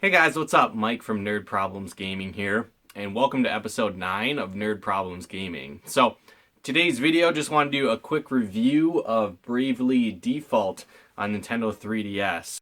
Hey guys, what's up? Mike from Nerd Problems Gaming here, and welcome to episode 9 of Nerd Problems Gaming. So, today's video, just want to do a quick review of Bravely Default on Nintendo 3DS.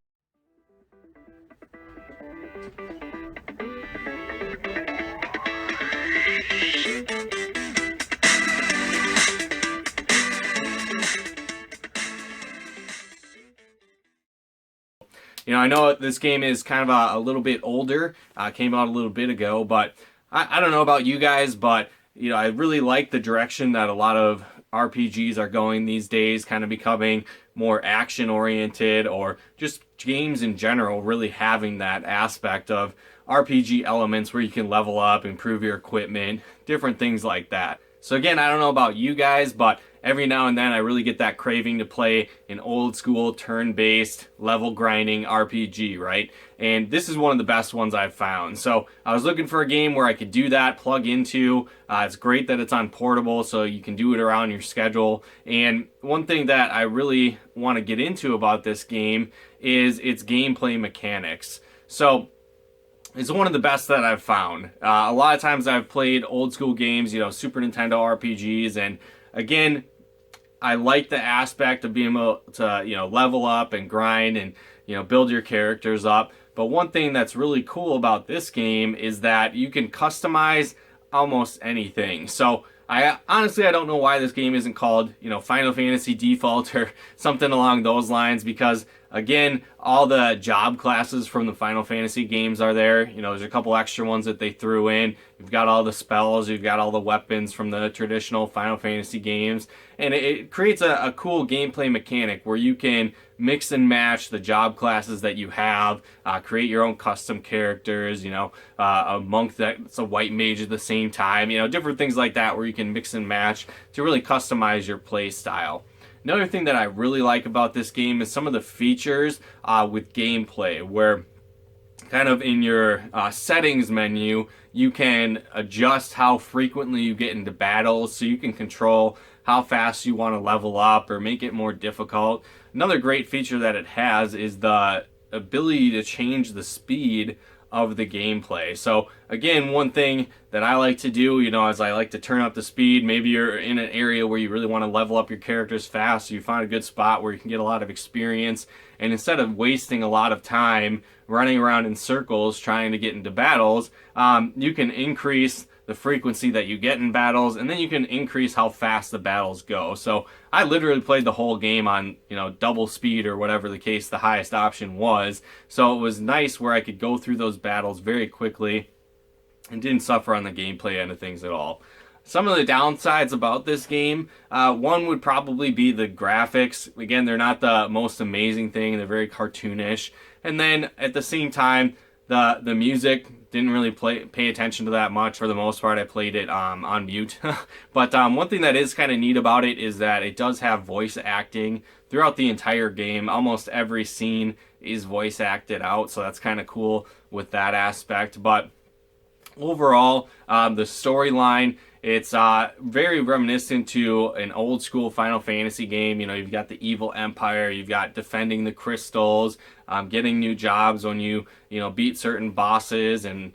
I know this game is kind of a little bit older, came out a little bit ago, but I don't know about you guys, but I really like the direction that a lot of RPGs are going these days, kind of becoming more action oriented, or just games in general really having that aspect of RPG elements where you can level up, improve your equipment, different things like that. So again, I don't know about you guys, but every now and then I really get that craving to play an old school turn-based level grinding RPG, right? And this is one of the best ones I've found. So I was looking for a game where I could do that, plug into. It's great that it's on portable, so you can do it around your schedule. And one thing that I really want to get into about this game is its gameplay mechanics. So it's one of the best that I've found. A lot of times I've played old school games, Super Nintendo RPGs, and again, I like the aspect of being able to, level up and grind and, build your characters up. But one thing that's really cool about this game is that you can customize almost anything. So I don't know why this game isn't called, Final Fantasy Default or something along those lines, because again, all the job classes from the Final Fantasy games are there. There's a couple extra ones that they threw in. You've got all the spells, you've got all the weapons from the traditional Final Fantasy games, and it creates a cool gameplay mechanic where you can mix and match the job classes that you have, create your own custom characters, a monk that's a white mage at the same time, different things like that where you can mix and match to really customize your play style. Another thing that I really like about this game is some of the features with gameplay, where kind of in your settings menu, you can adjust how frequently you get into battles, so you can control how fast you want to level up or make it more difficult. Another great feature that it has is the ability to change the speed of the gameplay. So again, one thing that I like to do, is I like to turn up the speed. Maybe you're in an area where you really want to level up your characters fast, so you find a good spot where you can get a lot of experience, and instead of wasting a lot of time running around in circles trying to get into battles, you can increase the frequency that you get in battles, and then you can increase how fast the battles go. So I literally played the whole game on, double speed or whatever the case the highest option was. So it was nice where I could go through those battles very quickly and didn't suffer on the gameplay end of things at all. Some of the downsides about this game, one would probably be the graphics. Again, they're not the most amazing thing. They're very cartoonish. And then at the same time, the music, didn't really pay attention to that much. For the most part, I played it on mute. But one thing that is kind of neat about it is that it does have voice acting throughout the entire game. Almost every scene is voice acted out, so that's kind of cool with that aspect. But overall, the storyline, it's very reminiscent to an old school Final Fantasy game. You've got the evil empire, you've got defending the crystals, getting new jobs when you beat certain bosses, and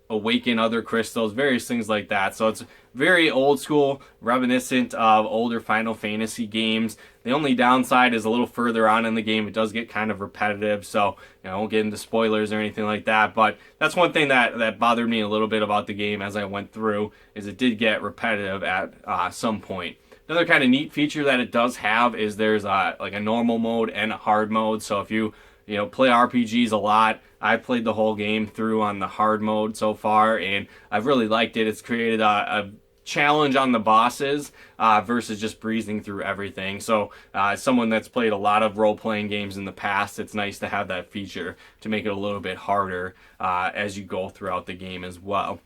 awaken other crystals, various things like that. So it's very old school, reminiscent of older Final Fantasy games. The only downside is a little further on in the game, it does get kind of repetitive, so I won't get into spoilers or anything like that, but that's one thing that bothered me a little bit about the game as I went through, is it did get repetitive at some point. Another kind of neat feature that it does have is there's like a normal mode and a hard mode. So if you play RPGs a lot, I've played the whole game through on the hard mode so far, and I've really liked it. It's created a challenge on the bosses versus just breezing through everything. So as someone that's played a lot of role-playing games in the past, it's nice to have that feature to make it a little bit harder as you go throughout the game as well.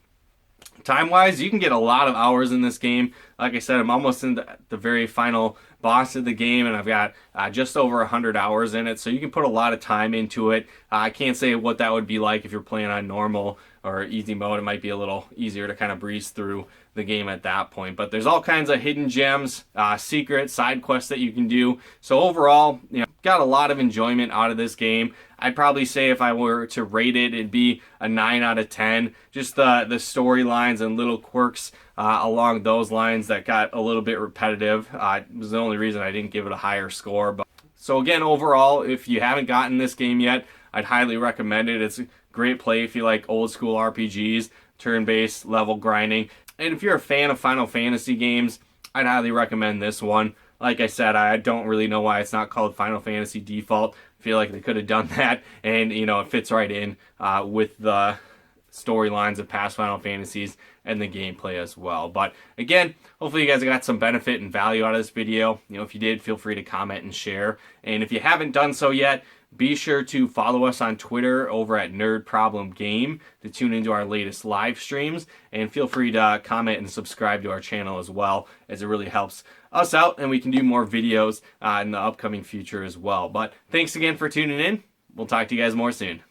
Time-wise, you can get a lot of hours in this game. Like I said, I'm almost in the very final boss of the game, and I've got just over 100 hours in it, so you can put a lot of time into it. I can't say what that would be like if you're playing on normal or easy mode. It might be a little easier to kind of breeze through the game at that point, but there's all kinds of hidden gems, secret side quests that you can do. So overall, got a lot of enjoyment out of this game. I'd probably say if I were to rate it, it'd be a 9 out of 10. Just the storylines and little quirks along those lines that got a little bit repetitive was the only reason I didn't give it a higher score. But so again, overall, if you haven't gotten this game yet, I'd highly recommend it. It's a great play if you like old school RPGs, turn-based level grinding. And if you're a fan of Final Fantasy games, I'd highly recommend this one. Like I said, I don't really know why it's not called Final Fantasy Default. I feel like they could have done that, and it fits right in with the storylines of past Final Fantasies and the gameplay as well. But again, hopefully you guys got some benefit and value out of this video. If you did, feel free to comment and share. And if you haven't done so yet, be sure to follow us on Twitter over at Nerd Problem Game to tune into our latest live streams, and feel free to comment and subscribe to our channel as well, as it really helps us out and we can do more videos in the upcoming future as well. But thanks again for tuning in. We'll talk to you guys more soon.